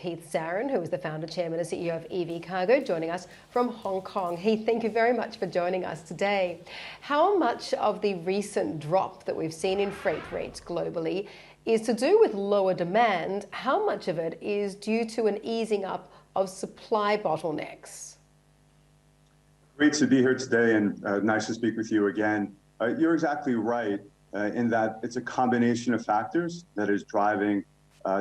Heath Zarin, who is the founder, chairman and CEO of EV Cargo, joining us from Hong Kong. Heath, thank you very much for joining us today. How much of the recent drop that we've seen in freight rates globally is to do with lower demand? How much of it is due to an easing up of supply bottlenecks? Great to be here today, and nice to speak with you again. You're exactly right in that it's a combination of factors that is driving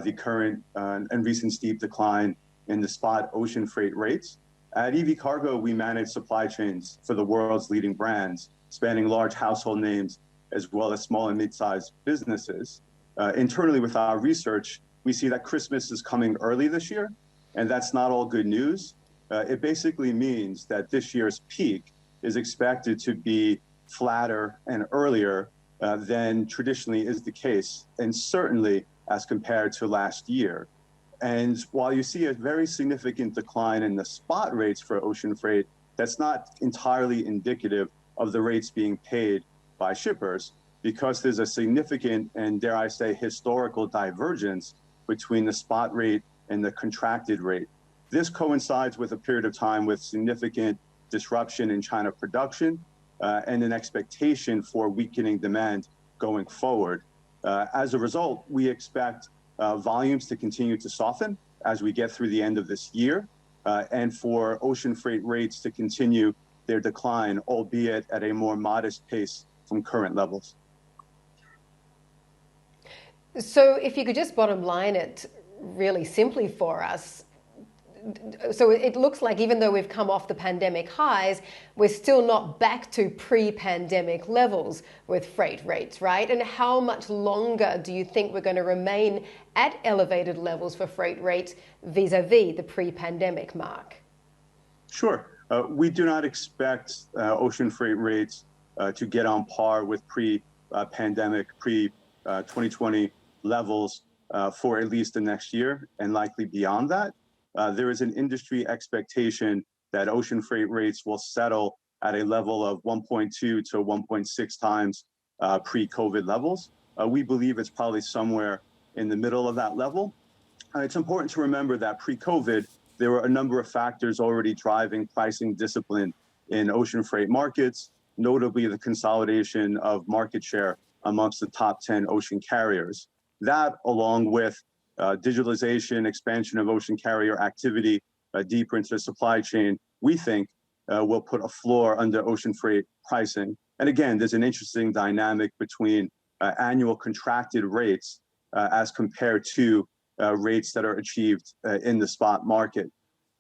the current and recent steep decline in the spot ocean freight rates. At EV Cargo, we manage supply chains for the world's leading brands, spanning large household names as well as small and mid-sized businesses. Internally with our research, we see that Christmas is coming early this year, and that's not all good news. It basically means that this year's peak is expected to be flatter and earlier than traditionally is the case, and certainly as compared to last year. And while you see a very significant decline in the spot rates for ocean freight, that's not entirely indicative of the rates being paid by shippers, because there's a significant and, dare I say, historical divergence between the spot rate and the contracted rate. This coincides with a period of time with significant disruption in China production and an expectation for weakening demand going forward. As a result, we expect volumes to continue to soften as we get through the end of this year, and for ocean freight rates to continue their decline, albeit at a more modest pace from current levels. So if you could just bottom line it really simply for us. So it looks like even though we've come off the pandemic highs, we're still not back to pre-pandemic levels with freight rates, right? And how much longer do you think we're going to remain at elevated levels for freight rates vis-a-vis the pre-pandemic mark? Sure. We do not expect ocean freight rates to get on par with pre-pandemic, pre-2020 levels for at least the next year, and likely beyond that. There is an industry expectation that ocean freight rates will settle at a level of 1.2 to 1.6 times pre-COVID levels. We believe it's probably somewhere in the middle of that level. It's important to remember that pre-COVID, there were a number of factors already driving pricing discipline in ocean freight markets, notably the consolidation of market share amongst the top 10 ocean carriers. That, along with digitalization, expansion of ocean carrier activity deeper into the supply chain, we think will put a floor under ocean freight pricing. And again, there's an interesting dynamic between annual contracted rates as compared to rates that are achieved in the spot market.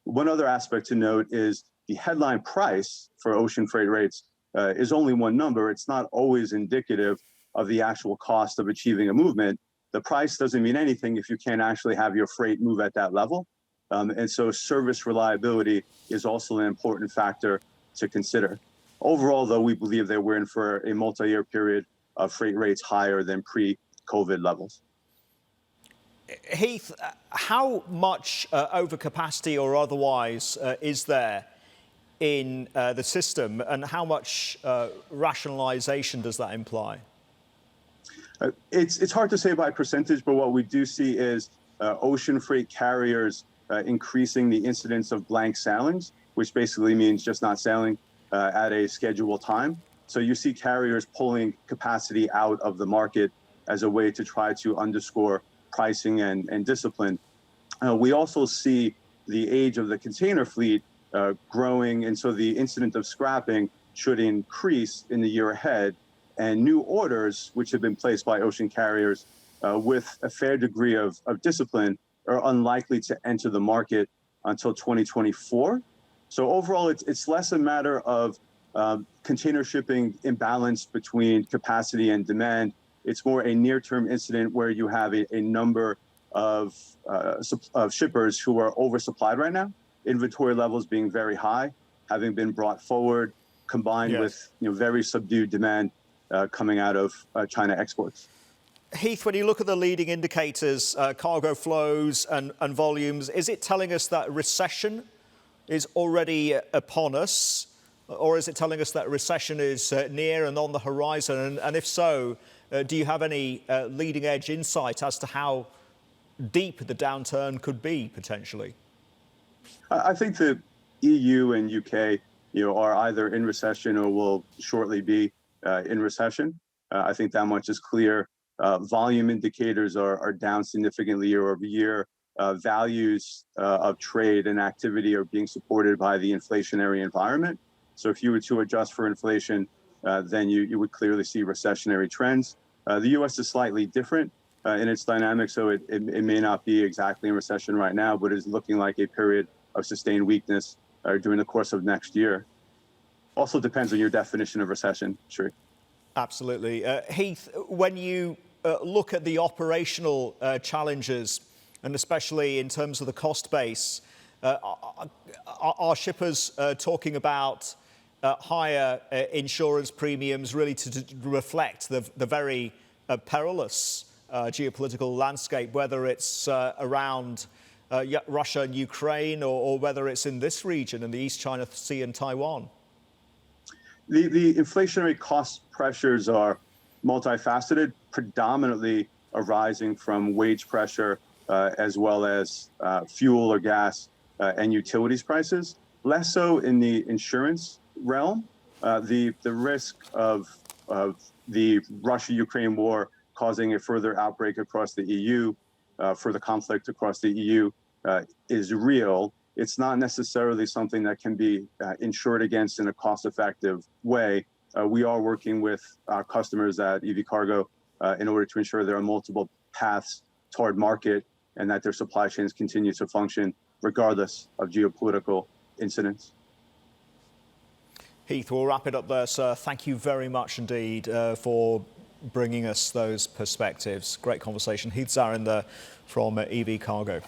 One other aspect to note is the headline price for ocean freight rates is only one number. It's not always indicative of the actual cost of achieving a movement. The price doesn't mean anything if you can't actually have your freight move at that level. And so service reliability is also an important factor to consider. Overall, though, we believe that we're in for a multi-year period of freight rates higher than pre-COVID levels. Heath, how much overcapacity or otherwise is there in the system, and how much rationalization does that imply? It's hard to say by percentage, but what we do see is ocean freight carriers increasing the incidence of blank sailings, which basically means just not sailing at a scheduled time. So you see carriers pulling capacity out of the market as a way to try to underscore pricing and discipline. We also see the age of the container fleet growing, and so the incidence of scrapping should increase in the year ahead. And new orders, which have been placed by ocean carriers with a fair degree of discipline, are unlikely to enter the market until 2024. So overall, it's less a matter of container shipping imbalance between capacity and demand. It's more a near-term incident where you have a number of shippers who are oversupplied right now, inventory levels being very high, having been brought forward, combined with very subdued demand coming out of China exports. Heath, when you look at the leading indicators, cargo flows and volumes, is it telling us that recession is already upon us, or is it telling us that recession is near and on the horizon? And if so, do you have any leading edge insight as to how deep the downturn could be potentially? I think the EU and UK, are either in recession or will shortly be in recession. I think that much is clear. Volume indicators are down significantly year over year. Values of trade and activity are being supported by the inflationary environment. So if you were to adjust for inflation, then you would clearly see recessionary trends. The U.S. is slightly different in its dynamics, so it may not be exactly in recession right now, but is looking like a period of sustained weakness during the course of next year. Also depends on your definition of recession, Sri. Absolutely. Heath, when you look at the operational challenges, and especially in terms of the cost base, are shippers talking about higher insurance premiums really to reflect the very perilous geopolitical landscape, whether it's around Russia and Ukraine or whether it's in this region, in the East China Sea and Taiwan? The inflationary cost pressures are multifaceted, predominantly arising from wage pressure as well as fuel or gas and utilities prices. Less so in the insurance realm. The risk of the Russia-Ukraine war causing a further outbreak across the EU, further conflict across the EU is real. It's not necessarily something that can be insured against in a cost-effective way. We are working with our customers at EV Cargo in order to ensure there are multiple paths toward market and that their supply chains continue to function regardless of geopolitical incidents. Heath, we'll wrap it up there, sir. Thank you very much indeed for bringing us those perspectives. Great conversation. Heath Zarin there from EV Cargo.